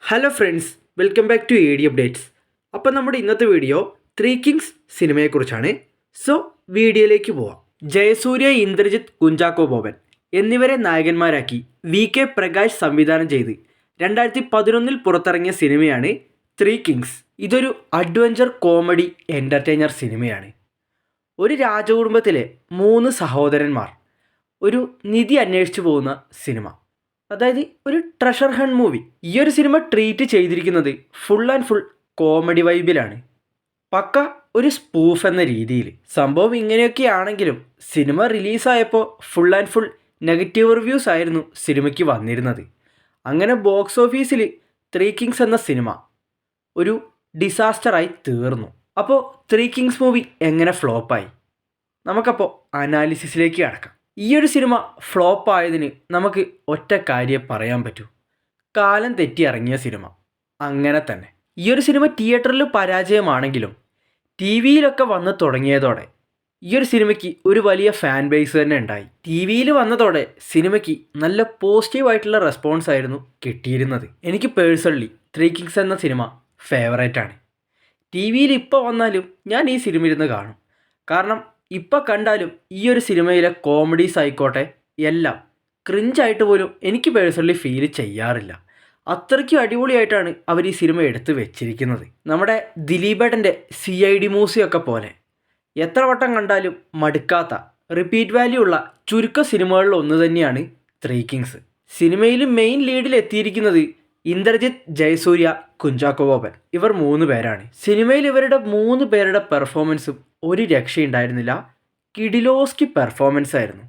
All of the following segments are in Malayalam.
Hello friends, welcome back to A D updates. അപ്പോൾ നമ്മുടെ ഇന്നത്തെ വീഡിയോ ത്രീ കിങ്സ് സിനിമയെക്കുറിച്ചാണ്. സോ വീഡിയോയിലേക്ക് പോവാം. ജയസൂര്യ, ഇന്ദ്രജിത്ത്, കുഞ്ചാക്കോ ബോബൻ എന്നിവരെ നായകന്മാരാക്കി വി പ്രകാശ് സംവിധാനം ചെയ്ത് 2011 പുറത്തിറങ്ങിയ സിനിമയാണ് ത്രീ കിങ്സ്. ഇതൊരു അഡ്വഞ്ചർ കോമഡി എൻ്റർടൈനർ സിനിമയാണ്. ഒരു രാജകുടുംബത്തിലെ 3 സഹോദരന്മാർ ഒരു നിധി അന്വേഷിച്ചു പോകുന്ന സിനിമ, അതായത് ഒരു ട്രഷർ ഹണ്ട് മൂവി. ഈ ഒരു സിനിമ ട്രീറ്റ് ചെയ്തിരിക്കുന്നത് ഫുൾ ആൻഡ് ഫുൾ കോമഡി വൈബിലാണ്. പക്ക ഒരു സ്പൂഫ് എന്ന രീതിയിൽ. സംഭവം ഇങ്ങനെയൊക്കെ ആണെങ്കിലും സിനിമ റിലീസായപ്പോൾ full and full negative reviews ആയിരുന്നു സിനിമയ്ക്ക് വന്നിരുന്നത്. അങ്ങനെ ബോക്സ് ഓഫീസിൽ ത്രീ കിങ്സ് എന്ന സിനിമ ഒരു ഡിസാസ്റ്ററായി തീർന്നു. അപ്പോൾ ത്രീ കിങ്സ് മൂവി എങ്ങനെ ഫ്ലോപ്പായി? നമുക്കപ്പോൾ അനാലിസിസിലേക്ക് കടക്കാം. ഈ ഒരു സിനിമ ഫ്ലോപ്പ് ആയതിന് നമുക്ക് ഒറ്റ കാര്യം പറയാൻ പറ്റൂ: കാലം തെറ്റി ഇറങ്ങിയ സിനിമ. അങ്ങനെ തന്നെ ഈ ഒരു സിനിമ തിയേറ്ററിൽ പരാജയമാണെങ്കിലും ടി വിയിലൊക്കെ വന്ന് തുടങ്ങിയതോടെ ഈ ഒരു സിനിമയ്ക്ക് ഒരു വലിയ ഫാൻ ബേസ് തന്നെ ഉണ്ടായി. ടി വിയിൽ വന്നതോടെ സിനിമയ്ക്ക് നല്ല പോസിറ്റീവായിട്ടുള്ള റെസ്പോൺസ് ആയിരുന്നു കിട്ടിയിരുന്നത്. എനിക്ക് പേഴ്സണലി ത്രീ കിങ്സ് എന്ന സിനിമ ഫേവറേറ്റാണ്. ടി വിയിൽ ഇപ്പോൾ വന്നാലും ഞാൻ ഈ സിനിമ ഇരുന്ന് കാണും. കാരണം ഇപ്പോൾ കണ്ടാലും ഈ ഒരു സിനിമയിലെ കോമഡീസ് ആയിക്കോട്ടെ എല്ലാം ക്രിഞ്ചായിട്ട് പോലും എനിക്ക് പേഴ്സണലി ഫീൽ ചെയ്യാറില്ല. അത്രയ്ക്കും അടിപൊളിയായിട്ടാണ് അവർ ഈ സിനിമ എടുത്ത് വെച്ചിരിക്കുന്നത്. നമ്മുടെ ദിലീപേട്ടൻ്റെ CID മൂസിയൊക്കെ പോലെ എത്ര വട്ടം കണ്ടാലും മടുക്കാത്ത, റിപ്പീറ്റ് വാല്യൂ ഉള്ള ചുരുക്ക സിനിമകളിൽ ഒന്ന് തന്നെയാണ് ത്രീ കിങ്സ്. സിനിമയിൽ മെയിൻ ലീഡിൽ എത്തിയിരിക്കുന്നത് ഇന്ദ്രജിത്ത്, ജയസൂര്യ, കുഞ്ചാക്കോ ബോബൻ, ഇവർ 3 പേരാണ്. സിനിമയിൽ ഇവരുടെ 3 പേരുടെ പെർഫോമൻസും ഒരു രക്ഷയുണ്ടായിരുന്നില്ല. കിഡിലോസ്കി പെർഫോമൻസ് ആയിരുന്നു.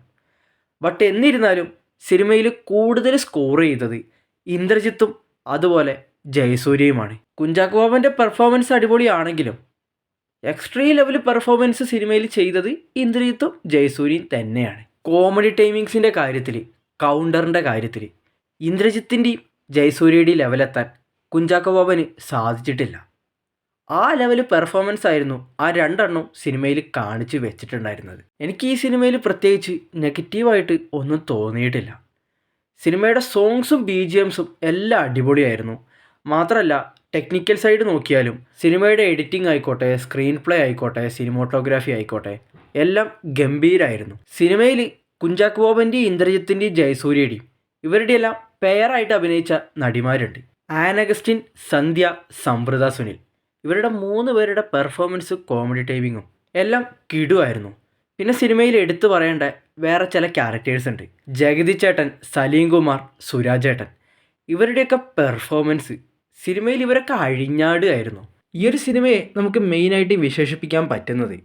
ബട്ട് എന്നിരുന്നാലും സിനിമയിൽ കൂടുതൽ സ്കോർ ചെയ്തത് ഇന്ദ്രജിത്തും അതുപോലെ ജയസൂര്യയുമാണ്. കുഞ്ചാക്കോ ബോബൻ്റെ പെർഫോമൻസ് അടിപൊളിയാണെങ്കിലും എക്സ്ട്രീം ലെവൽ പെർഫോമൻസ് സിനിമയിൽ ചെയ്തത് ഇന്ദ്രജിത്തും ജയസൂര്യയും തന്നെയാണ്. കോമഡി ടൈമിങ്സിൻ്റെ കാര്യത്തിൽ, കൗണ്ടറിൻ്റെ കാര്യത്തിൽ ഇന്ദ്രജിത്തിൻ്റെയും ജയസൂര്യയുടെയും ലെവലെത്താൻ കുഞ്ചാക്കോ ബോബന് സാധിച്ചിട്ടില്ല. ആ ലെവൽ പെർഫോമൻസ് ആയിരുന്നു ആ രണ്ടെണ്ണം സിനിമയിൽ കാണിച്ച് വെച്ചിട്ടുണ്ടായിരുന്നത്. എനിക്ക് ഈ സിനിമയിൽ പ്രത്യേകിച്ച് നെഗറ്റീവായിട്ട് ഒന്നും തോന്നിയിട്ടില്ല. സിനിമയുടെ സോങ്സും BGMസും എല്ലാം അടിപൊളിയായിരുന്നു. മാത്രമല്ല ടെക്നിക്കൽ സൈഡ് നോക്കിയാലും സിനിമയുടെ എഡിറ്റിംഗ് ആയിക്കോട്ടെ, സ്ക്രീൻ പ്ലേ ആയിക്കോട്ടെ, സിനിമോട്ടോഗ്രാഫി ആയിക്കോട്ടെ എല്ലാം ഗംഭീരമായിരുന്നു. സിനിമയിൽ കുഞ്ചാക്കോ ബോബൻ്റെയും ഇന്ദ്രജിത്തിൻ്റെയും ജയസൂര്യയുടെയും ഇവരുടെയെല്ലാം പെയറായിട്ട് അഭിനയിച്ച നടിമാരുണ്ട്. ആനഗസ്റ്റിൻ, സന്ധ്യ, സംവൃത സുനിൽ, ഇവരുടെ 3 പേരുടെ പെർഫോമൻസ്, കോമഡി ടൈമിങ്ങും എല്ലാം കിടുവായിരുന്നു. പിന്നെ സിനിമയിൽ എടുത്തു പറയേണ്ട വേറെ ചില ക്യാരക്ടേഴ്സ് ഉണ്ട്. ജഗതി ചേട്ടൻ, സലീം കുമാർ, സുരാജ് ചേട്ടൻ, ഇവരുടെയൊക്കെ പെർഫോമൻസ് സിനിമയിൽ ഇവരൊക്കെ അഴിഞ്ഞാടുകയായിരുന്നു. ഈ ഒരു സിനിമയെ നമുക്ക് മെയിനായിട്ട് വിശേഷിപ്പിക്കാൻ പറ്റുന്നത്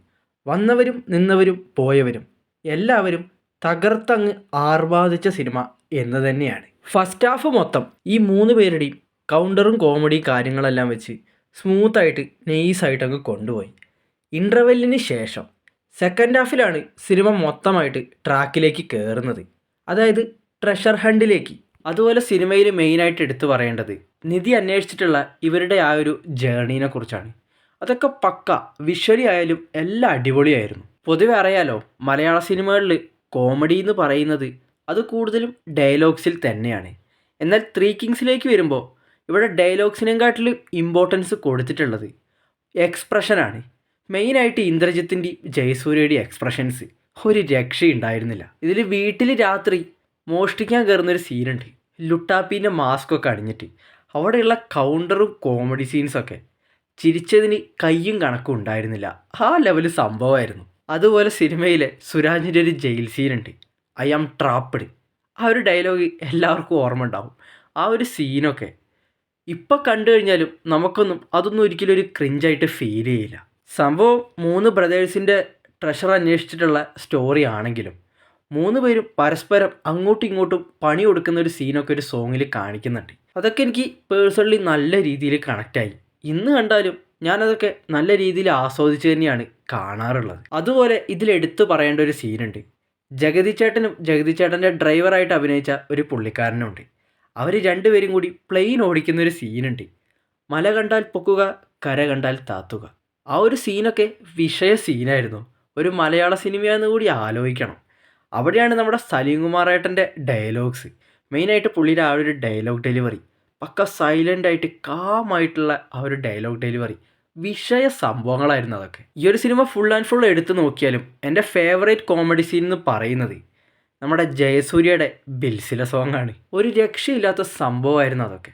വന്നവരും നിന്നവരും പോയവരും എല്ലാവരും തകർത്തങ്ങ് ആർഭാദിച്ച സിനിമ എന്ന് തന്നെയാണ്. ഫസ്റ്റ് ഹാഫ് മൊത്തം ഈ 3 പേരുടെയും കൗണ്ടറും കോമഡി കാര്യങ്ങളെല്ലാം വെച്ച് സ്മൂത്തായിട്ട് നൈസായിട്ട് അങ്ങ് കൊണ്ടുപോയി. ഇൻ്റർവെല്ലിന് ശേഷം സെക്കൻഡ് ഹാഫിലാണ് സിനിമ മൊത്തമായിട്ട് ട്രാക്കിലേക്ക് കയറുന്നത്, അതായത് ട്രഷർ ഹണ്ടിലേക്ക്. അതുപോലെ സിനിമയിൽ മെയിനായിട്ട് എടുത്തു പറയേണ്ടത് നിധി അന്വേഷിച്ചിട്ടുള്ള ഇവരുടെ ആ ഒരു ജേർണീനെ കുറിച്ചാണ്. അതൊക്കെ പക്ക വിഷ്വലി ആയാലും എല്ലാം അടിപൊളിയായിരുന്നു. പൊതുവെ അറിയാലോ, മലയാള സിനിമകളിൽ കോമഡി എന്ന് പറയുന്നത് അത് കൂടുതലും ഡയലോഗ്സിൽ തന്നെയാണ്. എന്നാൽ ത്രീ കിങ്സിലേക്ക് വരുമ്പോൾ ഇവിടെ ഡയലോഗ്സിനെക്കാട്ടിലും ഇമ്പോർട്ടൻസ് കൊടുത്തിട്ടുള്ളത് എക്സ്പ്രഷനാണ്. മെയിനായിട്ട് ഇന്ദ്രജിത്തിൻ്റെയും ജയസൂര്യയുടെയും എക്സ്പ്രഷൻസ് ഒരു രക്ഷയുണ്ടായിരുന്നില്ല. ഇതിൽ വീട്ടിൽ രാത്രി മോഷ്ടിക്കാൻ കയറുന്നൊരു സീനുണ്ട്, ലുട്ടാപ്പീൻ്റെ മാസ്കൊക്കെ അണിഞ്ഞിട്ട്. അവിടെയുള്ള കൗണ്ടറും കോമഡി സീൻസൊക്കെ ചിരിച്ചതിന് കയ്യും കണക്കും ഉണ്ടായിരുന്നില്ല. ആ ലെവൽ സംഭവമായിരുന്നു. അതുപോലെ സിനിമയിലെ സുരാജിൻ്റെ ഒരു ജയിൽ സീനുണ്ട്, ഐ ആം ട്രാപ്പ്ഡ്. ആ ഒരു ഡയലോഗ് എല്ലാവർക്കും ഓർമ്മ ഉണ്ടാവും. ആ ഒരു സീനൊക്കെ ഇപ്പം കണ്ടു കഴിഞ്ഞാലും അതൊന്നും ഒരിക്കലും ഒരു ക്രിഞ്ചായിട്ട് ഫീൽ ചെയ്യില്ല. സംഭവം 3 ബ്രദേഴ്സിൻ്റെ ട്രഷർ അന്വേഷിച്ചിട്ടുള്ള സ്റ്റോറി ആണെങ്കിലും 3 പേരും പരസ്പരം അങ്ങോട്ടും ഇങ്ങോട്ടും പണി കൊടുക്കുന്ന ഒരു സീനൊക്കെ ഒരു സോങ്ങിൽ കാണിക്കുന്നുണ്ട്. അതൊക്കെ എനിക്ക് പേഴ്സണലി നല്ല രീതിയിൽ കണക്റ്റായി. ഇന്ന് കണ്ടാലും ഞാനതൊക്കെ നല്ല രീതിയിൽ ആസ്വദിച്ച് തന്നെയാണ് കാണാറുള്ളത്. അതുപോലെ ഇതിലെടുത്ത് പറയേണ്ട ഒരു സീനുണ്ട്, ജഗതി ചേട്ടനും ജഗതി ചേട്ടൻ്റെ ഡ്രൈവറായിട്ട് അഭിനയിച്ച ഒരു പുള്ളിക്കാരനുണ്ട്. അവർ 2 പേരും കൂടി പ്ലെയിൻ ഓടിക്കുന്നൊരു സീനുണ്ട്, മല കണ്ടാൽ പൊക്കുക, കര കണ്ടാൽ താത്തുക. ആ ഒരു സീനൊക്കെ വിഷയ സീനായിരുന്നു. ഒരു മലയാള സിനിമയെന്ന് കൂടി ആലോചിക്കണം. അവിടെയാണ് നമ്മുടെ സലീം കുമാറേട്ടൻ്റെ ഡയലോഗ്സ്, മെയിനായിട്ട് പുള്ളിയുടെ ആ ഒരു ഡയലോഗ് ഡെലിവറി പക്ക സൈലൻ്റായിട്ട് കാമായിട്ടുള്ള ആ ഒരു ഡയലോഗ് ഡെലിവറി വിഷയ സംഭവങ്ങളായിരുന്നു അതൊക്കെ. ഈ ഒരു സിനിമ ഫുൾ ആൻഡ് ഫുൾ എടുത്ത് നോക്കിയാലും എൻ്റെ ഫേവറേറ്റ് കോമഡി സീൻ എന്ന് പറയുന്നത് നമ്മുടെ ജയസൂര്യയുടെ ബിൽസിലെ സോങ്ങാണ്. ഒരു രക്ഷയില്ലാത്ത സംഭവമായിരുന്നു അതൊക്കെ.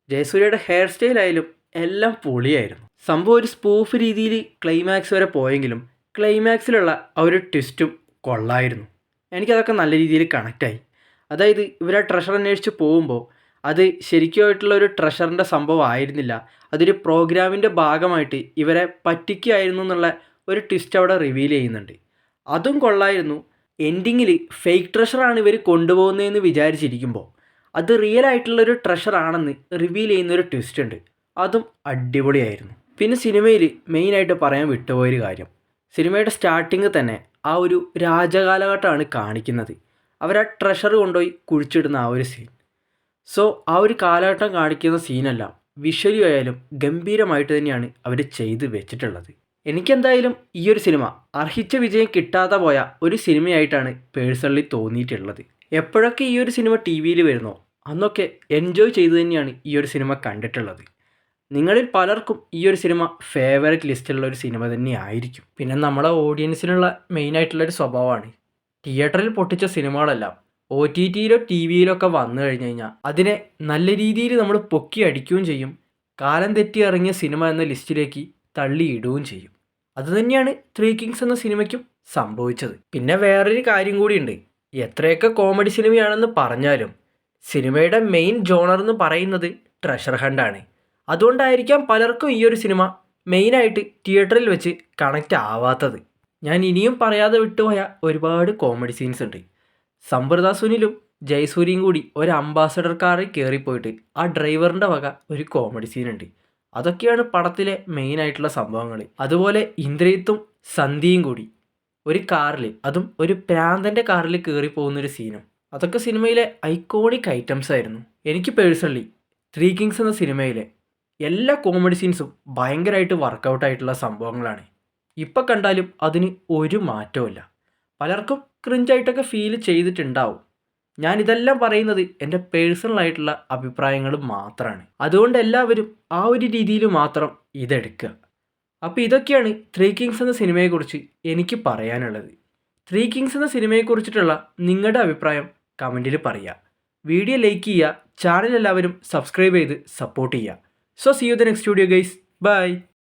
ജയസൂര്യയുടെ ഹെയർ സ്റ്റൈലായാലും എല്ലാം പൊളിയായിരുന്നു. സംഭവം ഒരു സ്പൂഫ് രീതിയിൽ ക്ലൈമാക്സ് വരെ പോയെങ്കിലും ക്ലൈമാക്സിലുള്ള ആ ഒരു ട്വിസ്റ്റും കൊള്ളായിരുന്നു. എനിക്കതൊക്കെ നല്ല രീതിയിൽ കണക്റ്റായി. അതായത് ഇവർ ആ ട്രഷർ അന്വേഷിച്ച് പോകുമ്പോൾ അത് ശരിക്കുമായിട്ടുള്ള ഒരു ട്രഷറിൻ്റെ സംഭവം ആയിരുന്നില്ല, അതൊരു പ്രോഗ്രാമിൻ്റെ ഭാഗമായിട്ട് ഇവരെ പറ്റിക്കുകയായിരുന്നു എന്നുള്ള ഒരു ട്വിസ്റ്റ് അവിടെ റിവീൽ ചെയ്യുന്നുണ്ട്. അതും കൊള്ളായിരുന്നു. എൻഡിങ്ങിൽ ഫേക്ക് ട്രഷറാണ് ഇവർ കൊണ്ടുപോകുന്നതെന്ന് വിചാരിച്ചിരിക്കുമ്പോൾ അത് റിയൽ ആയിട്ടുള്ളൊരു ട്രഷറാണെന്ന് റിവീൽ ചെയ്യുന്നൊരു ട്വിസ്റ്റ് ഉണ്ട്. അതും അടിപൊളിയായിരുന്നു. പിന്നെ സിനിമയിൽ മെയിനായിട്ട് പറയാൻ വിട്ടുപോയൊരു കാര്യം, സിനിമയുടെ സ്റ്റാർട്ടിങ് തന്നെ ആ ഒരു രാജകാലഘട്ടമാണ് കാണിക്കുന്നത്. അവർ ആ ട്രഷർ കൊണ്ടുപോയി കുഴിച്ചിടുന്ന ആ ഒരു സീൻ. സോ ആ ഒരു കാലഘട്ടം കാണിക്കുന്ന സീനെല്ലാം വിഷ്വലി ആയാലും ഗംഭീരമായിട്ട് തന്നെയാണ് അവർ ചെയ്ത് വെച്ചിട്ടുള്ളത്. എനിക്കെന്തായാലും ഈ ഒരു സിനിമ അർഹിച്ച വിജയം കിട്ടാതെ പോയ ഒരു സിനിമയായിട്ടാണ് പേഴ്സണലി തോന്നിയിട്ടുള്ളത്. എപ്പോഴൊക്കെ ഈ ഒരു സിനിമ ടി വിയിൽ വരുന്നോ അന്നൊക്കെ എൻജോയ് ചെയ്തു തന്നെയാണ് ഈ ഒരു സിനിമ കണ്ടിട്ടുള്ളത്. നിങ്ങളിൽ പലർക്കും ഈ ഒരു സിനിമ ഫേവറേറ്റ് ലിസ്റ്റിലുള്ള ഒരു സിനിമ തന്നെയായിരിക്കും. പിന്നെ നമ്മളെ ഓഡിയൻസിനുള്ള മെയിനായിട്ടുള്ളൊരു സ്വഭാവമാണ് തിയേറ്ററിൽ പൊട്ടിച്ച സിനിമകളെല്ലാം ഒ ടി ടിയിലോ ടി വിയിലൊക്കെ വന്നു കഴിഞ്ഞ് കഴിഞ്ഞാൽ അതിനെ നല്ല രീതിയിൽ നമ്മൾ പൊക്കി അടിക്കുകയും ചെയ്യും, കാലം തെറ്റി ഇറങ്ങിയ സിനിമ എന്ന ലിസ്റ്റിലേക്ക് തള്ളിയിടുകയും ചെയ്യും. അതുതന്നെയാണ് ത്രീ കിങ്സ് എന്ന സിനിമയ്ക്കും സംഭവിച്ചത്. പിന്നെ വേറൊരു കാര്യം കൂടിയുണ്ട്, എത്രയൊക്കെ കോമഡി സിനിമയാണെന്ന് പറഞ്ഞാലും സിനിമയുടെ മെയിൻ ജോണർ എന്ന് പറയുന്നത് ട്രഷർ ഹണ്ടാണ്. അതുകൊണ്ടായിരിക്കാം പലർക്കും ഈ ഒരു സിനിമ മെയിനായിട്ട് തിയേറ്ററിൽ വെച്ച് കണക്റ്റ് ആവാത്തത്. ഞാൻ ഇനിയും പറയാതെ വിട്ടുപോയ ഒരുപാട് കോമഡി സീൻസ് ഉണ്ട്. സമ്പ്രദ സുനിലും ജയസൂര്യയും കൂടി ഒരു അംബാസഡർ കാറിൽ കയറിപ്പോയിട്ട് ആ ഡ്രൈവറിൻ്റെ വക ഒരു കോമഡി സീനുണ്ട്. അതൊക്കെയാണ് പടത്തിലെ മെയിനായിട്ടുള്ള സംഭവങ്ങൾ. അതുപോലെ ഇന്ദ്രജിത്തും സന്ധ്യയും കൂടി ഒരു കാറിൽ, അതും ഒരു പ്രാന്തൻ്റെ കാറിൽ കയറി പോകുന്നൊരു സീനും, അതൊക്കെ സിനിമയിലെ ഐക്കോണിക് ഐറ്റംസ് ആയിരുന്നു. എനിക്ക് പേഴ്സണലി ത്രീ കിങ്സ് എന്ന സിനിമയിലെ എല്ലാ കോമഡി സീൻസും ഭയങ്കരമായിട്ട് വർക്കൗട്ടായിട്ടുള്ള സംഭവങ്ങളാണ്. ഇപ്പം കണ്ടാലും അതിന് ഒരു മാറ്റവുമില്ല. പലർക്കും ക്രിഞ്ചായിട്ടൊക്കെ ഫീൽ ചെയ്തിട്ടുണ്ടാവും. ഞാനിതെല്ലാം പറയുന്നത് എൻ്റെ പേഴ്സണലായിട്ടുള്ള അഭിപ്രായങ്ങൾ മാത്രമാണ്. അതുകൊണ്ട് എല്ലാവരും ആ ഒരു രീതിയിൽ മാത്രം ഇതെടുക്കുക. അപ്പോൾ ഇതൊക്കെയാണ് ത്രീ കിങ്സ് എന്ന സിനിമയെക്കുറിച്ച് എനിക്ക് പറയാനുള്ളത്. ത്രീ കിങ്സ് എന്ന സിനിമയെക്കുറിച്ചിട്ടുള്ള നിങ്ങളുടെ അഭിപ്രായം കമൻറ്റിൽ പറയുക. വീഡിയോ ലൈക്ക് ചെയ്യുക, ചാനൽ എല്ലാവരും സബ്സ്ക്രൈബ് ചെയ്ത് സപ്പോർട്ട് ചെയ്യുക. So see you in the next video guys. Bye.